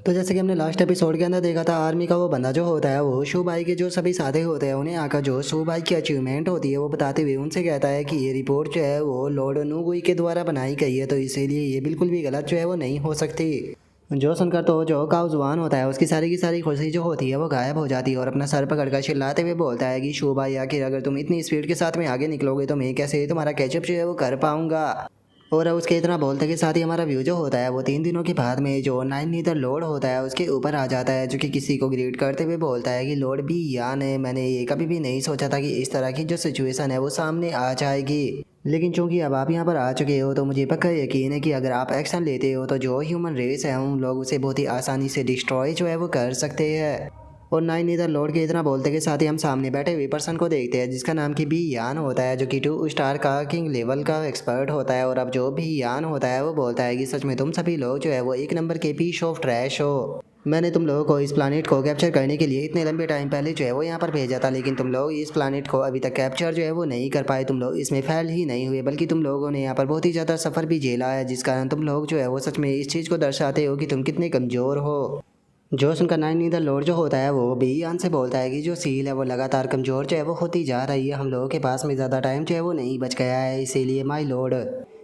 तो जैसे कि हमने लास्ट एपिसोड के अंदर देखा था, आर्मी का वो बंदा जो होता है वो शू भाई के जो सभी साथी होते हैं उन्हें आकर जो शू भाई की अचीवमेंट होती है वो बताते हुए उनसे कहता है कि ये रिपोर्ट जो है वो लॉर्ड नुगुई के द्वारा बनाई गई है, तो इसीलिए ये बिल्कुल भी गलत जो है वो नहीं हो सकती। जो सुनकर तो जो काउ जुबान होता है उसकी सारी की सारी खुशी जो होती है वो गायब हो जाती है और अपना सर पकड़कर चिल्लाते हुए बोलता है कि शू भाई, आखिर अगर तुम इतनी स्पीड के साथ में आगे निकलोगे तो मैं कैसे तुम्हारा कैचअप जो है वो कर पाऊंगा। और अब उसके इतना बोलते के साथ ही हमारा व्यू जो होता है वो 3 दिनों के बाद में जो नाइन नीदर लॉर्ड होता है उसके ऊपर आ जाता है, जो कि किसी को ग्रीट करते हुए बोलता है कि लॉर्ड भी यान है, मैंने ये कभी भी नहीं सोचा था कि इस तरह की जो सिचुएशन है वो सामने आ जाएगी। लेकिन चूंकि अब आप यहाँ पर आ चुके हो तो मुझे पक्का यकीन है कि अगर आप एक्शन लेते हो तो जो ह्यूमन रेस है हम लोग उसे बहुत ही आसानी से डिस्ट्रॉय जो है वो कर सकते हैं। और नाइन इधर लौट के इतना बोलते के साथ ही हम सामने बैठे हुए पर्सन को देखते हैं जिसका नाम की बी यान होता है, जो कि 2 स्टार का किंग लेवल का एक्सपर्ट होता है। और अब जो भी यान होता है वो बोलता है कि सच में तुम सभी लोग जो है वो एक नंबर के पीस ऑफ ट्रैश हो। मैंने तुम लोगों को इस प्लानिट को कैप्चर करने के लिए इतने लंबे टाइम पहले जो है वो यहाँ पर भेजा था, लेकिन तुम लोग इस प्लानिट को अभी तक कैप्चर जो है वो नहीं कर पाए। तुम लोग इसमें फेल ही नहीं हुए बल्कि तुम लोगों ने यहाँ पर बहुत ही ज़्यादा सफ़र भी झेला है, जिस कारण तुम लोग जो है वो सच में इस चीज़ को दर्शाते हो कि तुम कितने कमज़ोर हो। जो सुनकर नाइन इधर लॉर्ड जो होता है वो बेईमान से बोलता है कि जो सील है वो लगातार कमज़ोर जो है वो होती जा रही है, हम लोगों के पास में ज़्यादा टाइम जो है वो नहीं बच गया है, इसीलिए माय लॉर्ड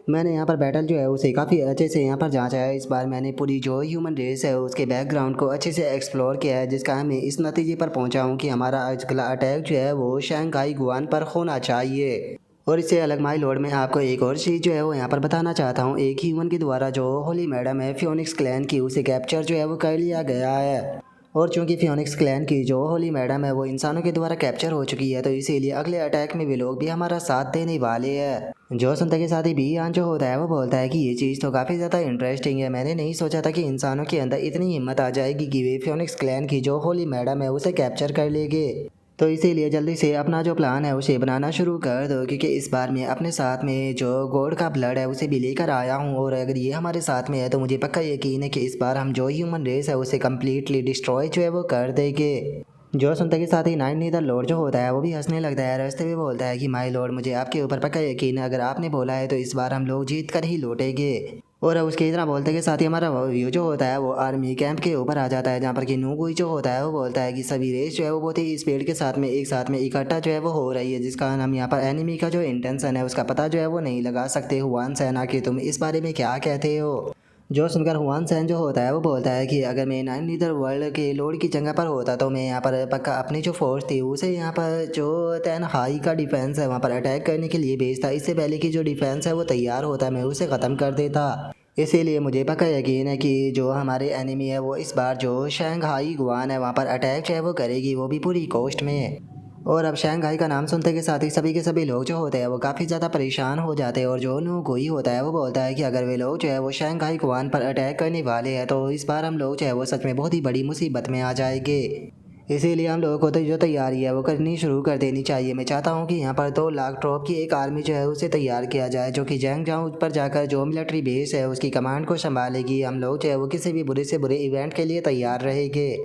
मैंने यहाँ पर बैटल जो है उसे काफ़ी अच्छे से यहाँ पर जांचा है। इस बार मैंने पूरी जो ह्यूमन रेस है उसके बैकग्राउंड को अच्छे से एक्सप्लोर किया है, जिसका मैं इस नतीजे पर पहुँचा हूँ कि हमारा अगला अटैक जो है वो शंघाई गुआन पर होना चाहिए। और इससे अलग माई लॉर्ड में आपको एक और चीज़ जो है वो यहाँ पर बताना चाहता हूँ, एक ह्यूमन के द्वारा जो होली मैडम है फियोनिक्स क्लैन की उसे कैप्चर जो है वो कर लिया गया है। और चूंकि फियोनिक्स क्लैन की जो होली मैडम है वो इंसानों के द्वारा कैप्चर हो चुकी है, तो इसीलिए अगले अटैक में वे लोग भी हमारा साथ देने वाले हैं। जो सुनते के साथ ही बीआन जो होता है वो बोलता है कि ये चीज़ तो काफ़ी ज़्यादा इंटरेस्टिंग है, मैंने नहीं सोचा था कि इंसानों के अंदर इतनी हिम्मत आ जाएगी कि वे फियोनिक्स क्लैन की जो होली मैडम है उसे कैप्चर कर लेंगे। तो इसीलिए जल्दी से अपना जो प्लान है उसे बनाना शुरू कर दो, क्योंकि इस बार मैं अपने साथ में जो गॉड का ब्लड है उसे भी लेकर आया हूँ, और अगर ये हमारे साथ में है तो मुझे पक्का यकीन है कि इस बार हम जो ह्यूमन रेस है उसे कम्प्लीटली डिस्ट्रॉय जो है वो कर देंगे। जो सुनते के साथ ही नाइन नीदर लॉर्ड जो होता है वो भी हंसने लगता है, रास्ते में बोलता है कि माय लॉर्ड, मुझे आपके ऊपर पक्का यकीन है, अगर आपने बोला है तो इस बार हम लोग जीत कर ही लौटेंगे। और अब उसके इतना बोलते के साथ ही हमारा व्यू जो होता है वो आर्मी कैंप के ऊपर आ जाता है, जहाँ पर कि नूगुई जो होता है वो बोलता है कि सभी रेस जो है वो बहुत ही स्पीड के साथ में एक साथ में इकट्ठा जो है वो हो रही है, जिस कारण हम यहाँ पर एनिमी का जो इंटेंशन है उसका पता जो है वो नहीं लगा सकते। हुआन सेना कि तुम इस बारे में क्या कहते हो। जो सुनकर हुआन सैन जो होता है वो बोलता है कि अगर मैं नाइन नीदर वर्ल्ड के लॉर्ड की जगह पर होता तो मैं यहाँ पर पक्का अपनी जो फोर्स थी उसे यहाँ पर जो तैन हाई का डिफेंस है वहाँ पर अटैक करने के लिए भेजता, इससे पहले कि जो डिफेंस है वो तैयार होता है मैं उसे ख़त्म कर देता। इसीलिए मुझे पक्का यकीन है कि जो हमारे एनिमी है वो इस बार जो शंघाई गुआन है वहाँ पर अटैक जो है वो करेगी, वो भी पूरी कोस्ट में। और अब शंघाई का नाम सुनते के साथ ही सभी के सभी लोग जो होते हैं वो काफ़ी ज़्यादा परेशान हो जाते हैं, और जो नुगुई होता है वो बोलता है कि अगर वे लोग जो है वो शंघाई गुआन पर अटैक करने वाले हैं तो इस बार हम लोग जो है वो सच में बहुत ही बड़ी मुसीबत में आ जाएंगे। इसीलिए हम लोगों को तो जो तैयारी है वो करनी शुरू कर देनी चाहिए। मैं चाहता हूँ कि यहाँ पर 2 लाख ट्रॉप की एक आर्मी जो है उसे तैयार किया जाए, जो कि जंगजाओ पर जाकर जो मिलिट्री बेस है उसकी कमांड को संभालेगी। हम लोग जो है वो किसी भी बुरे से बुरे इवेंट के लिए तैयार रहेंगे।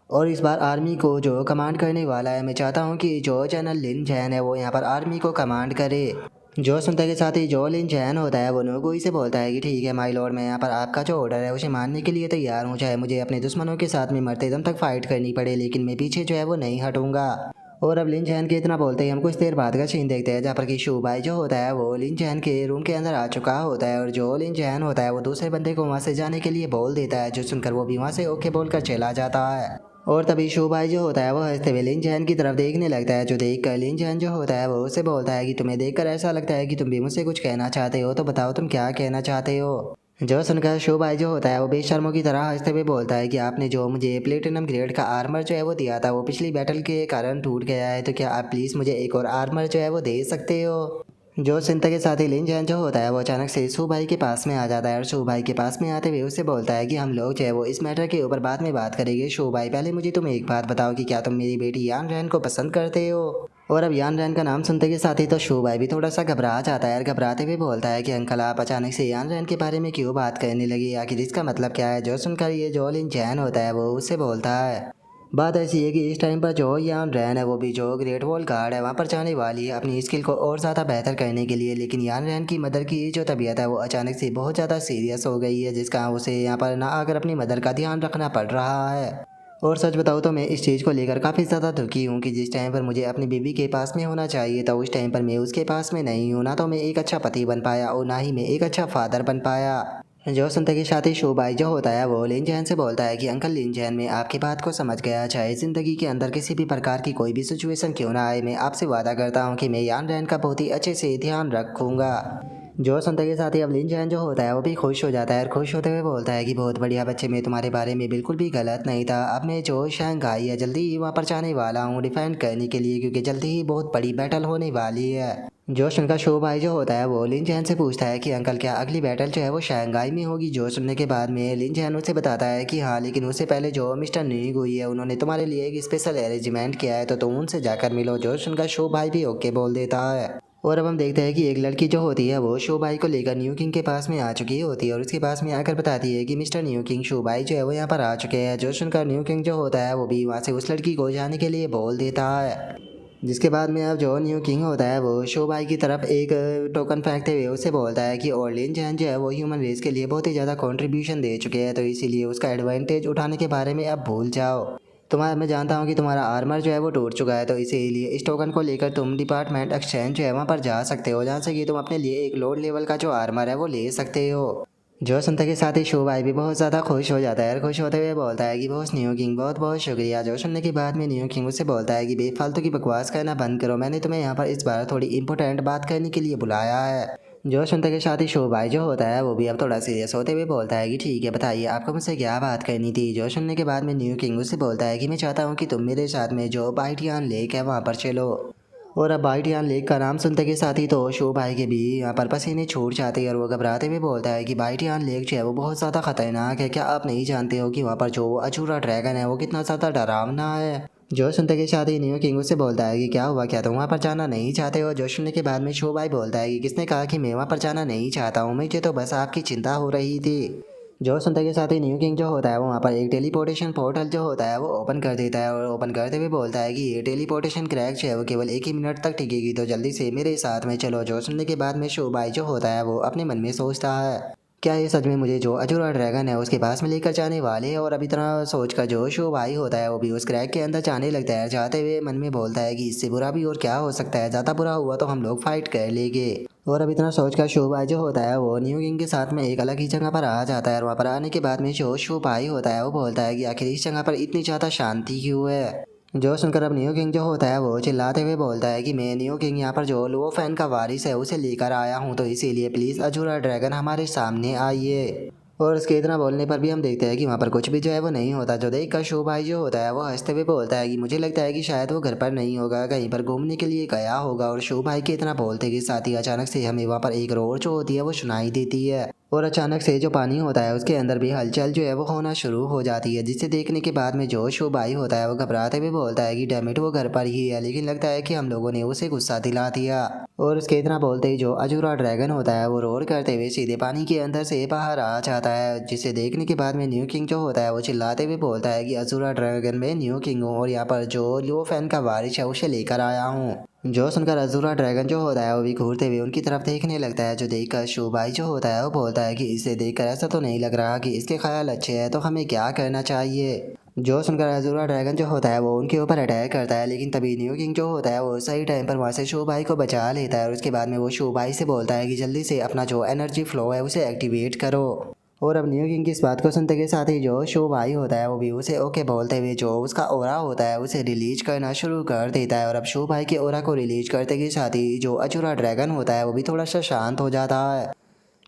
और इस बार आर्मी को जो कमांड करने वाला है, मैं चाहता हूँ कि जो जनरल लिन जैन है वो यहाँ पर आर्मी को कमांड करे। जो सुनते के साथ ही जो लिन जैन होता है वो नोगुई से बोलता है कि ठीक है माय लॉर्ड, मैं यहाँ पर आपका जो ऑर्डर है उसे मानने के लिए तैयार हूँ, चाहे मुझे अपने दुश्मनों के साथ में मरते दम तक फाइट करनी पड़े, लेकिन मैं पीछे जो है वो नहीं हटूंगा। और अब लिन जैन के इतना बोलते ही हम कुछ देर बाद का सीन देखते हैं, जहाँ पर कि शू भाई जो होता है वो लिन जैन के रूम के अंदर आ चुका होता है, और जो लिन जैन होता है वो दूसरे बंदे को वहाँ से जाने के लिए बोल देता है, जो सुनकर वो भी वहाँ से ओके बोलकर चला जाता है। और तभी शू भाई जो होता है वो हंसते हुए लिन जैन की तरफ देखने लगता है, जो देख कर लिन जैन जो होता है वो उससे बोलता है कि तुम्हें देखकर ऐसा लगता है कि तुम भी मुझसे कुछ कहना चाहते हो, तो बताओ तुम क्या कहना चाहते हो। जो सुनकर शू भाई जो होता है वो बेशर्मों की तरह हंसते हुए बोलता है कि आपने जो मुझे प्लेटिनम ग्रेड का आर्मर जो है वो दिया था वो पिछली बैटल के कारण टूट गया है, तो क्या आप प्लीज़ मुझे एक और आर्मर जो है वो दे सकते हो। जो चिंता के साथ ही लिन जैन जो होता है वो अचानक से शू भाई के पास में आ जाता है, और शू भाई के पास में आते हुए उससे बोलता है कि हम लोग जो है वो इस मैटर के ऊपर बाद में बात करेंगे। शू भाई, पहले मुझे तुम एक बात बताओ कि क्या तुम मेरी बेटी यान रैन को पसंद करते हो। और अब यान रैन का नाम सुनते के साथ ही तो शू भाई भी थोड़ा सा घबरा जाता है, और घबराते हुए बोलता है कि अंकल आप अचानक से यान रैन के बारे में क्यों बात करने लगी, आखिर इसका मतलब क्या है। जो सुनकर ये जो लिन जैन होता है वो उससे बोलता है बात ऐसी है कि इस टाइम पर जो यान रैन है वो भी जो ग्रेट वॉल गार्ड है वहाँ पर जाने वाली है अपनी स्किल को और ज़्यादा बेहतर करने के लिए। लेकिन यान रैन की मदर की जो तबीयत है वो अचानक से बहुत ज़्यादा सीरियस हो गई है, जिसका उसे यहाँ पर ना आकर अपनी मदर का ध्यान रखना पड़ रहा है। और सच बताऊँ तो मैं इस चीज़ को लेकर काफ़ी ज़्यादा दुखी हूँ कि जिस टाइम पर मुझे अपनी बीवी के पास में होना चाहिए था उस टाइम पर मैं उसके पास में नहीं हूँ। ना तो मैं एक अच्छा पति बन पाया और ना ही मैं एक अच्छा फादर बन पाया। जो सुनते के साथ ही शोबाई जो होता है वो लिन जैन से बोलता है कि अंकल लिन जैन, मैं आपकी बात को समझ गया। चाहे ज़िंदगी के अंदर किसी भी प्रकार की कोई भी सिचुएशन क्यों ना आए, मैं आपसे वादा करता हूँ कि मैं यान रैन का बहुत ही अच्छे से ध्यान रखूँगा। जो सुनते के साथ ही अब लिन जैन जो होता है वो भी खुश हो जाता है और खुश होते हुए बोलता है कि बहुत बढ़िया बच्चे, मैं तुम्हारे बारे में बिल्कुल भी गलत नहीं था। अब मैं जो शंघाई है जल्दी ही वहाँ पर जाने वाला हूँ डिफेंड करने के लिए, क्योंकि जल्दी ही बहुत बड़ी बैटल होने वाली है। जोश उनका शो भाई जो होता है वो लिन जैन से पूछता है कि अंकल क्या अगली बैटल जो है वो शंघाई में होगी। जो सुनने के बाद में लिन जैन उसे बताता है कि हाँ, लेकिन उससे पहले जो मिस्टर नीग हुई है उन्होंने तुम्हारे लिए एक स्पेशल अरेंजमेंट किया है, तो तुम उनसे जाकर मिलो। जोश उनका शो भाई भी ओके बोल देता है। और अब हम देखते हैं कि एक लड़की जो होती है वो शो भाई को लेकर न्यू किंग के पास में आ चुकी होती है और उसके पास में आकर बताती है कि मिस्टर न्यू किंग, शो भाई जो है वो यहाँ पर आ चुके हैं। जो सुनकर न्यू किंग जो होता है वो भी वहाँ से उस लड़की को जाने के लिए बोल देता है। जिसके बाद में अब जो न्यू किंग होता है वो शो भाई की तरफ एक टोकन फेंकते हुए उससे बोलता है कि ऑर्लिन जैन जो है वो ह्यूमन रेस के लिए बहुत ही ज़्यादा कंट्रीब्यूशन दे चुके हैं, तो इसीलिए उसका एडवांटेज उठाने के बारे में अब भूल जाओ। तुम्हारा मैं जानता हूँ कि तुम्हारा आर्मर जो है वो टूट चुका है, तो इसीलिए इस टोकन को लेकर तुम डिपार्टमेंट एक्सचेंज जो है वहाँ पर जा सकते हो, जहाँ से कि तुम अपने लिए एक लोड लेवल का जो आर्मर है वो ले सकते हो। जो सुनते के साथ ही शो भाई भी बहुत ज़्यादा खुश हो जाता है और खुश होते हुए बोलता है कि बॉस न्यू किंग बहुत बहुत शुक्रिया। जो सुनने के बाद में न्यू किंग उससे बोलता है कि बेफालतू की बकवास करना बंद करो, मैंने तुम्हें यहाँ पर इस बार थोड़ी इंपॉर्टेंट बात करने के लिए बुलाया है। जो सुनते के साथ ही शो भाई जो होता है वो भी अब थोड़ा सीरियस होते हुए बोलता है कि ठीक है, बताइए आपको मुझसे क्या बात करनी थी। जो सुनने के बाद में न्यू किंग उससे बोलता है कि मैं चाहता हूँ कि तुम मेरे साथ में जो बाइटियान लेक है वहाँ पर चलो। और अब बाइटियान लेक का नाम सुनते के साथ ही तो शो भाई के भी यहाँ पर पसीने छूट जाते हैं और वो घबराते हुए बोलता है कि बाइटियान लेक जो है वो बहुत ज़्यादा खतरनाक है, क्या आप नहीं जानते हो कि वहाँ पर जो अछूरा ड्रैगन है वो कितना ज़्यादा डरावना है। जो सुनते के साथ ही न्यू किंग उससे बोलता है कि क्या हुआ, क्या तुम वहाँ पर जाना नहीं चाहते हो। जो सुनने के बाद में शो भाई बोलता है कि किसने कहा कि मैं वहाँ पर जाना नहीं चाहता हूँ, मुझे तो बस आपकी चिंता हो रही थी। जो सुनते के साथ ही न्यू किंग जो होता है वो वहाँ पर एक टेलीपोर्टेशन पोर्टल जो होता है वो ओपन कर देता है और ओपन करते हुए बोलता है कि ये टेलीपोर्टेशन क्रैक जो है वो केवल 1 ही मिनट तक टिकेगी, तो जल्दी से मेरे साथ में चलो। जो सुनने के बाद में शो भाई जो होता है वो अपने मन में सोचता है, क्या ये सच में मुझे जो अजूरा ड्रैगन है उसके पास में लेकर जाने वाले हैं। और अब इतना सोचकर जो शो भाई होता है वो भी उस क्रैक के अंदर जाने लगता है, जाते हुए मन में बोलता है कि इससे बुरा भी और क्या हो सकता है, ज़्यादा बुरा हुआ तो हम लोग फाइट कर लेंगे। और अब इतना सोचकर शो भाई जो होता है वो न्यू किंग के साथ में एक अलग ही जगह पर आ जाता है और वहाँ पर आने के बाद में जो शो भाई होता है वो बोलता है कि आखिर इस जगह पर इतनी ज़्यादा शांति क्यों है। जो सुनकर अब न्यू किंग जो होता है वो चिल्लाते हुए बोलता है कि मैं न्यू किंग यहाँ पर जो लो फैन का वारिस है उसे लेकर आया हूँ, तो इसीलिए प्लीज़ अजूरा ड्रैगन हमारे सामने आइए। और उसके इतना बोलने पर भी हम देखते हैं कि वहाँ पर कुछ भी जो है वो नहीं होता। जो देख कर शो भाई जो होता है वो हंसते हुए बोलता है कि मुझे लगता है कि शायद वो घर पर नहीं होगा, कहीं पर घूमने के लिए गया होगा। और शो भाई के इतना बोलते के साथ ही अचानक से हमें वहाँ पर एक रोर जो होती है वो सुनाई देती है और अचानक से जो पानी होता है उसके अंदर भी हलचल जो है वो होना शुरू हो जाती है, जिसे देखने के बाद में जो शो भाई होता है वो घबराते हुए बोलता है कि डैमिट वो घर पर ही है, लेकिन लगता है कि हम लोगों ने उसे गुस्सा दिला दिया। और उसके इतना बोलते ही जो अजूरा ड्रैगन होता है वो रोर करते हुए सीधे पानी के अंदर से बाहर आ जाता है, जिसे देखने के बाद में न्यू किंग जो होता है वो चिल्लाते हुए बोलता है कि अजूरा ड्रैगन में न्यू किंग हूँ और यहाँ पर जो लो फैन का वारिस है उसे लेकर आया हूँ। जो सुनकर अजूरा ड्रैगन जो होता है वो भी घूरते हुए उनकी तरफ देखने लगता है, जो देखकर शो भाई जो होता है वो बोलता है कि इसे देखकर ऐसा तो नहीं लग रहा कि इसके ख्याल अच्छे हैं, तो हमें क्या करना चाहिए। जो सुनकर अजूरा ड्रैगन जो होता है वो उनके ऊपर अटैक करता है, लेकिन तभी न्यू किंग जो होता है वो सही टाइम पर वहाँ से शो भाई को बचा लेता है और उसके बाद में वो शो भाई से बोलता है कि जल्दी से अपना जो एनर्जी फ्लो है उसे एक्टिवेट करो। और अब न्यू किंग की इस बात को सुनते के साथ ही जो शो भाई होता है वो भी उसे ओके बोलते हुए जो उसका ओरा होता है उसे रिलीज करना शुरू कर देता है। और अब शो भाई के ओरा को रिलीज करते के साथ ही जो अजूरा ड्रैगन होता है वो भी थोड़ा सा शांत हो जाता है,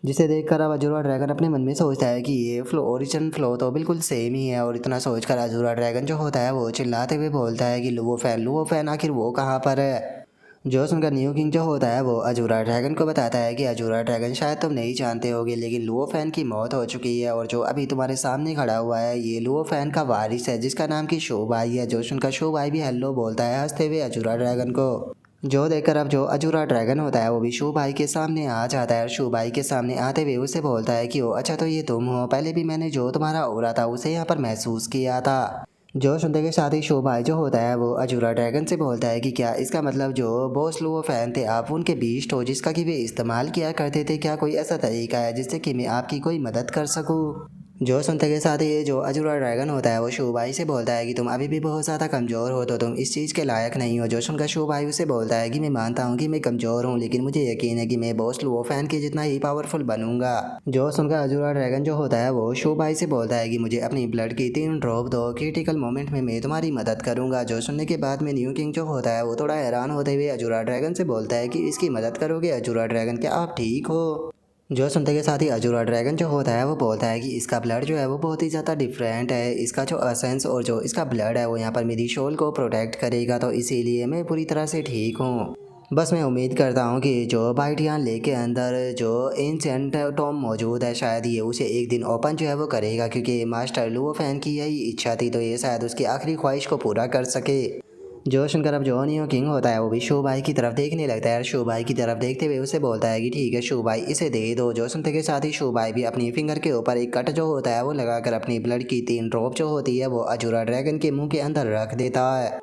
जिसे देखकर अब अजूरा ड्रैगन अपने मन में सोचता है कि ये फ्लो ओरिजिनल फ्लो तो बिल्कुल सेम ही है। और इतना सोचकर अजूरा ड्रैगन जो होता है वो चिल्लाते हुए बोलता है कि लुवो फैन आखिर वो कहाँ पर है। जो सुनकर न्यू किंग जो होता है वो अजूरा ड्रैगन को बताता है कि अजूरा ड्रैगन शायद तुम नहीं जानते होगे, लेकिन लुओ फैन की मौत हो चुकी है और जो अभी तुम्हारे सामने खड़ा हुआ है ये लुओ फैन का वारिस है, जिसका नाम की शो भाई है। जो सुनकर शो भाई भी हेलो बोलता है हंसते हुए अजूरा ड्रैगन को। जो देखकर अब जो अजूरा ड्रैगन होता है वो भी शो भाई के सामने आ जाता है और शो भाई के सामने आते हुए उसे बोलता है कि ओ अच्छा, तो ये तुम हो, पहले भी मैंने जो तुम्हारा ओरा था उसे यहाँ पर महसूस किया था। जो सुनते के साथ ही शो भाई जो होता है वो अजूरा ड्रैगन से बोलता है कि क्या इसका मतलब जो बॉस लो फैन थे आप उनके बीस्ट हो जिसका कि वे इस्तेमाल किया करते थे, क्या कोई ऐसा तरीका है जिससे कि मैं आपकी कोई मदद कर सकूं। जो सुनते के साथ ही जो अजूरा ड्रैगन होता है वो शो भाई से बोलता है कि तुम अभी भी बहुत ज़्यादा कमज़ोर हो तो तुम इस चीज़ के लायक नहीं हो। जो सुनकर शो भाई उसे बोलता है कि मैं मानता हूँ कि मैं कमज़ोर हूँ लेकिन मुझे यकीन है कि मैं बॉस लो फैन के जितना ही पावरफुल बनूंगा। जो सुनकर अजूरा ड्रैगन जो होता है वो शो भाई से बोलता है कि मुझे अपनी ब्लड की 3 ड्रॉप दो, क्रिटिकल मोमेंट में मैं तुम्हारी मदद करूंगा। जो सुनने के बाद में न्यू किंग जो होता है वो थोड़ा हैरान होते हुए अजूरा ड्रैगन से बोलता है कि इसकी मदद करोगे अजूरा ड्रैगन, क्या आप ठीक हो। जो सुनते के साथ ही अजूरा ड्रैगन जो होता है वो बोलता है कि इसका ब्लड जो है वो बहुत ही ज़्यादा डिफरेंट है, इसका जो असेंस और जो इसका ब्लड है वो यहाँ पर मेरी शोल को प्रोटेक्ट करेगा, तो इसीलिए मैं पूरी तरह से ठीक हूँ। बस मैं उम्मीद करता हूँ कि जो बाइटियान लेक के अंदर जो एंशिएंट टॉम मौजूद है शायद ये उसे एक दिन ओपन जो है वो करेगा, क्योंकि मास्टर लुओ फैन की यही इच्छा थी, तो ये शायद उसकी आखिरी ख्वाहिश को पूरा कर सके। जो सुनकर अब जो नियो किंग होता है वो भी शो भाई की तरफ देखने लगता है। शो भाई की तरफ देखते हुए उसे बोलता है कि ठीक है शो भाई इसे दे दो। जो सुनते के साथ ही शो भाई भी अपनी फिंगर के ऊपर एक कट जो होता है वो लगाकर अपनी ब्लड की 3 ड्रॉप जो होती है वो अजूरा ड्रैगन के मुंह के अंदर रख देता है।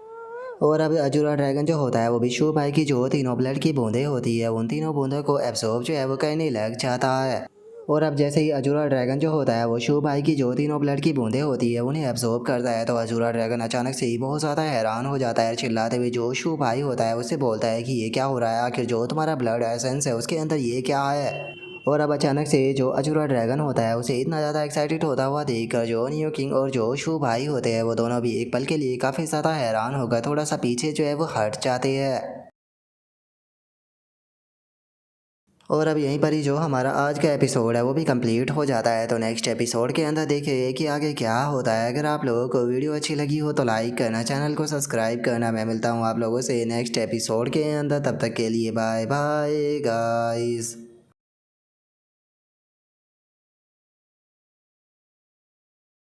और अब अजूरा ड्रैगन जो होता है वो भी शो भाई की जो तीनों ब्लड की बूंदें होती है उन तीनों बूंदों को एब्जॉर्ब जो है वो करने लग जाता है। और अब जैसे ही अजूरा ड्रैगन जो होता है वो शो भाई की जो तीनों ब्लड की बूंदें होती है उन्हें एब्जॉर्ब करता है, तो अजूरा ड्रैगन अचानक से ही बहुत ज़्यादा हैरान हो जाता है। चिल्लाते हुए जो शो भाई होता है उससे बोलता है कि ये क्या हो रहा है, आखिर जो तुम्हारा ब्लड एसेंस है उसके अंदर ये क्या है। और अब अचानक से जो अजूरा ड्रैगन होता है उसे इतना ज़्यादा एक्साइटेड होता हुआ देखकर जो नियो किंग और जो शू भाई होते हैं वो दोनों भी एक पल के लिए काफ़ी ज़्यादा हैरान होकर थोड़ा सा पीछे जो है वो हट जाते हैं। और अब यहीं पर ही जो हमारा आज का एपिसोड है वो भी कंप्लीट हो जाता है, तो नेक्स्ट एपिसोड के अंदर देखिए कि आगे क्या होता है। अगर आप लोगों को वीडियो अच्छी लगी हो तो लाइक करना, चैनल को सब्सक्राइब करना। मैं मिलता हूँ आप लोगों से नेक्स्ट एपिसोड के अंदर, तब तक के लिए बाय बाय गाइस।